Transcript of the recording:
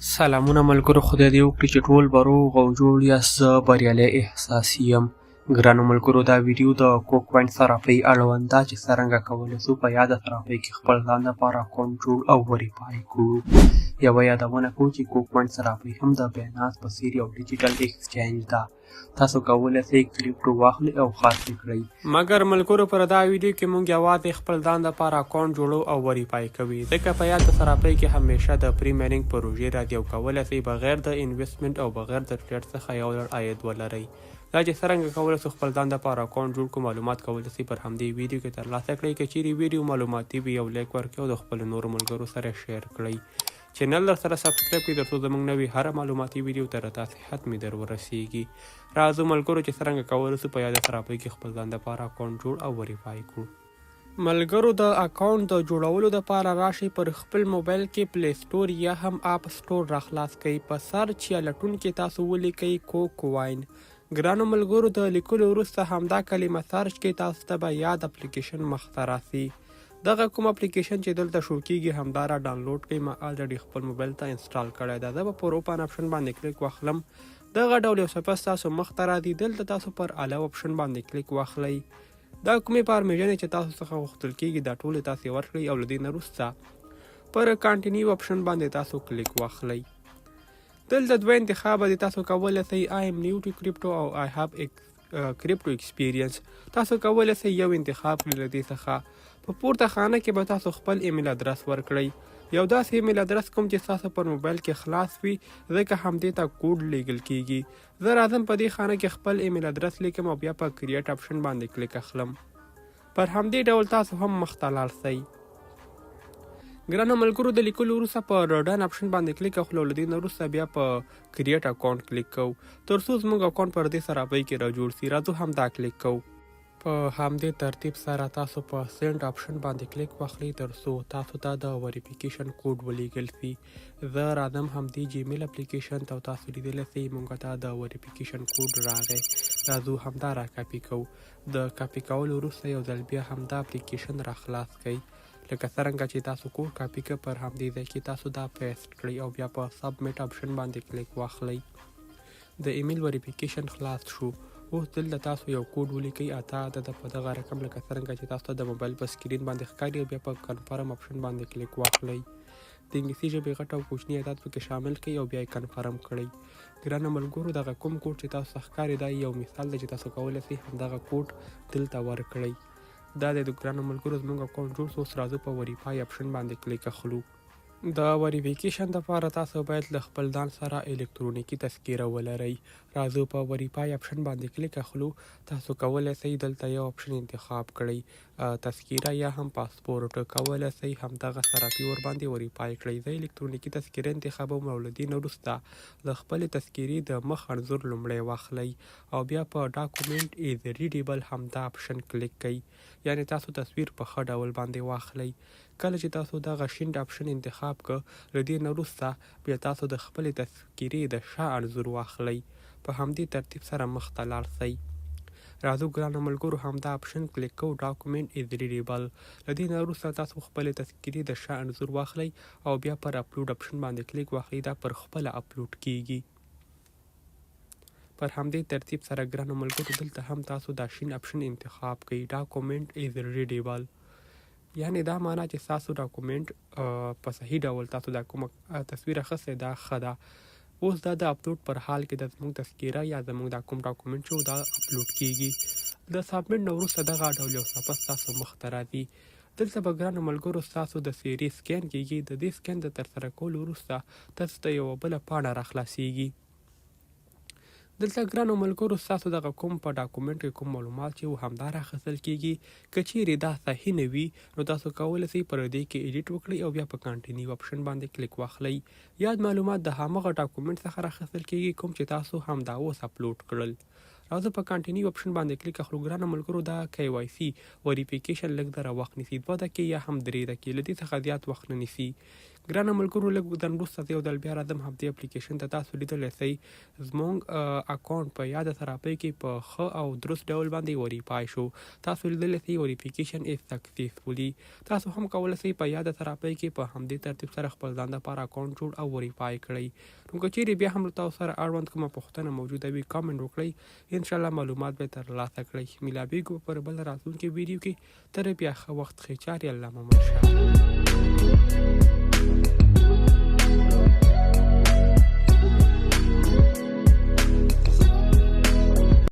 سلامونه ملګرو، خدای دې وکړي چې ټول به روغ او جوړ یاست. زه بریالی احساسي یم. ګرانو ملګرو، دا ویډیو د کوکوین صرافۍ اړوند ده چې څرنګه کولی شو په یاده صرافۍ کې خپل ځان لپاره اکاونټ جوړ او وریفای کړو. یوه یادونه کوو چې کوکوین صرافۍ هم د بینانس په څیر یو ډیجیټل ایکسچینج ده. تاسو کولی شئ کریپټو واخلئ او خرڅ کړئ. مګر ملګرو، پر دا ویډیو کې موږ یوازې خپل ځان لپاره اکاونټ جوړو او وریفای کوي، ځکه په یاده صرافۍ کې همیشه د پری مایننګ پروژې راځي او کولی شئ بغیر د انویسټمنټ او بغیر د ټریډ څخه یو لړ عاید ولرئ. دا چې څرنګه کولی شو خپل ځان لپاره اکاونټ جوړ کړو، معلومات کولی شئ پر همدې ویډیو کې ترلاسه کړئ. که چیرې ویډیو معلوماتي وي یو لایک ورکړئ او د خپلو نورو ملګرو سره شیر کړئ. چینل درسره سبسکرایب کړئ ترڅو زموږ نوې هره معلوماتي ویډیو تر تاسې حتمي در ورسیږي. راځو ملګرو چې څرنګه کولی شو په یاده صرافۍ کې خپل ځان لپاره اکاونټ جوړ او وریفای کړو. ملګرو، د اکاونټ د جوړولو لپاره راشئ پر خپل موبایل کې پلی سټور یا هم اپ سټور راخلاص کړئ. په سرچ یا لټون کې تاسو ولیکئ کوکوین. ګرانو ملګرو، د لیکلو وروسته همدا کلمه سرچ کې تاسو ته به یاد اپلیکیشن مخته راسي. دغه کوم اپلیکیشن چې دلته شو کیږي همدا را ډاونلوډ کړئ. ما الریډي خپل موبایل ته انسټال کړی ده. زه به پر اوپن اپشن باندې کلیک واخلم. دغه ډول یو صفحه ستاسو مخته راځي. دلته تاسو پر الاو اپشن باندې کلیک واخلئ. دا کومې پرمیشنې چې تاسو څخه غوښتل کیږي دا ټولې تاسې ورکړئ او له دې نه وروسته پر کانټینیو اپشن باندې تاسو کلیک واخلئ. دلته دوه انتخابه دي. تاسو کولی شئ آی ایم نیو ټو کریپټو او آی هاف کریپټو ایکسپیرینس. تاسو کولی شئ یو انتخاب کړئ له دې څخه. په پورته خانه کې به تاسو خپل ایمیل ادرس ورکړئ. یو داسې ایمیل ادرس کوم چې تاسو پر موبایل کې خلاص وي، ځکه همدې ته کوډ لیږل کیږي. زه راځم په دې خانه کې خپل ایمیل ادرس لیکم او بیا په کریټ اپشن باندې کلیک اخلم. پر همدې ډول تاسو هم مخته لاړ شئ. ګرانو ملګرو، د لیکلو وروسته په ډن اپشن باندې کلیک اخلو. له دې نه وروسته بیا په کریټ اکاونټ کلیک کوو تر څو زموږ اکاونټ پر دې صرافۍ کې را جوړ شي. راځو همدا کلیک کوو. په همدې ترتیب سره تاسو په سینډ اپشن باندې کلیک واخلئ تر څو تاسو ته د وریفیکیشن کوډ ولیږل شي. زه راځم همدې جیمیل اپلیکیشن ته او تاسو لیدلی شئ موږ ته د وریفیکیشن کوډ راغی. راځو همدا را کاپي کوو. د کاپي کولو وروسته یو ځل بیا همدا اپلیکیشن را خلاص کړئ. لکه څرنګه چې تاسو کوډ کاپي کړ، پر همدې ځای کې تاسو دا پیسټ کړئ او بیا په سبمیټ اپشن باندې کلیک واخلئ. د ایمیل وریفیکیشن خلاص شو. اوس دلته تاسو یو کوډ ولیکئ، اته عدده په دغه رقم، لکه څرنګه چې تاسو ته د موبایل په سکرین باندې ښکاري، او بیا په کنفرم اپشن باندې کلیک واخلئ. د انګلیسي ژبې غټ او کوچني عدد پکې شامل کړئ او بیا یې کنفرم کړئ. ګرانو ملګرو، دغه کوم کوډ چې تاسو ته ښکاري دا یو مثال دی چې تاسو کولی شئ همدغه کوډ دلته ورکړئ. دا د ګرانو ملګرو زموږ اکاونټ جوړ شو. اوس راځو په وریفای اپشن باندې کلیک اخلو. د وریفیکیشن لپاره تاسو باید له خپل ځان سره الکترونیکي تذکره ولرئ. راځو په وریفای اپشن باندې کلیک اخلو. تاسو کولی شئ دلته یو اپشن انتخاب کړئ، تذکره یا هم پاسپورټ. کولی شئ همدغه صرافي ورباندې وریفای کړئ. زه الکترونیکي تذکره انتخابوم او له دې نه وروسته د خپلې تذکرې د مخ انځور لومړی واخلئ او بیا په ډاکومنټ ایز ریډیبل همدا اپشن کلیک کړئ. یعنې تاسو تصویر په ښه ډول باندې واخلئ. کله چې تاسو دغه شین اپشن انتخاب کړ، له دې نه وروسته بیا تاسو د خپلې تذکرې د شا انځور واخلئ. په همدې ترتیب سره مخته لاړ شئ. راځو ګرانو ملګرو همدا اپشن کلیک کوو، ډاکومنټ ایز ریډیبل. له دې نه وروسته تاسو خپلې تذکرې د شا انځور واخلئ او بیا پر اپلوډ اپشن باندې کلیک واخلئ. دا پر خپله اپلوډ کیږي. پر همدې ترتیب سره ګرانو ملګرو دلته هم تاسو دا شین اپشن انتخاب کړئ، ډاکومنټ ایز ریډیبل. یعنې دا معنا چې ستاسو ډاکومنټ په صحیح ډول تاسو دا کومه تصویر اخیستی دا ښه ده. اوس دا د اپلوډ پر حال کې د زموږ تذکره یا زموږ دا کوم ډاکومنټ چې دا اپلوډ کیږي. د سبمیټ نه وروسته دغه ډول یو صفحه ستاسو مخته راځي. دلته به ګرانو ملګرو ستاسو د څیرې سکین کیږي. د دې سکین د ترسره کولو وروسته تاسو ته یوه بله پاڼه راخلاصیږي. دلته ګرانو ملګرو ستاسو دغه کوم په ډاکومنټ کې کوم معلومات چې همدا راخیستل کیږي، که چیرې دا صحیح نه وي نو تاسو کولی شئ پر دې کې ایډیټ وکړئ او بیا په کانټینیو اپشن باندې کلیک واخلئ. یاد معلومات د همغه ډاکومنټ څخه راخیستل کیږي کوم چې تاسو همدا اوس اپلوډ کړل. راځو په کانټینیو اپشن باندې کلیک اخلو. ګرانو ملګرو دا KYC وریفیکیشن لږ دره وخت نیسي، 2 دقیقې یا هم 3 دقیقې، له دې څخه زیات وخت نه نیسي. ګرانو ملګرو لږ دن وروسته زه یو ځل بیا راځم همدې اپلیکیشن ته. تاسو لیدلی سئ زموږ اکاونټ په یاده ثراپۍ کې په ښه او درست ډول باندې وریفای شو. تاسو لیدلی سئ وریفیکیشن از سکسیسفولي. تاسو هم کولی سئ په یاده ثراپۍ کې په همدې ترتیب سره خپل ځان دپاره اکاونټ جوړ او وریفای کړئ. نو که چیرې بیا هم له تاسو سره اړوند کومه پوښتنه موجوده وي کامنټ وکړئ، انشاءالله معلومات به ترلاسه کړئ. میلاقیږو پر بل راتلونکي ویډیو کې. تر بیا ښه وخت ښې چارې الله مو مل شه.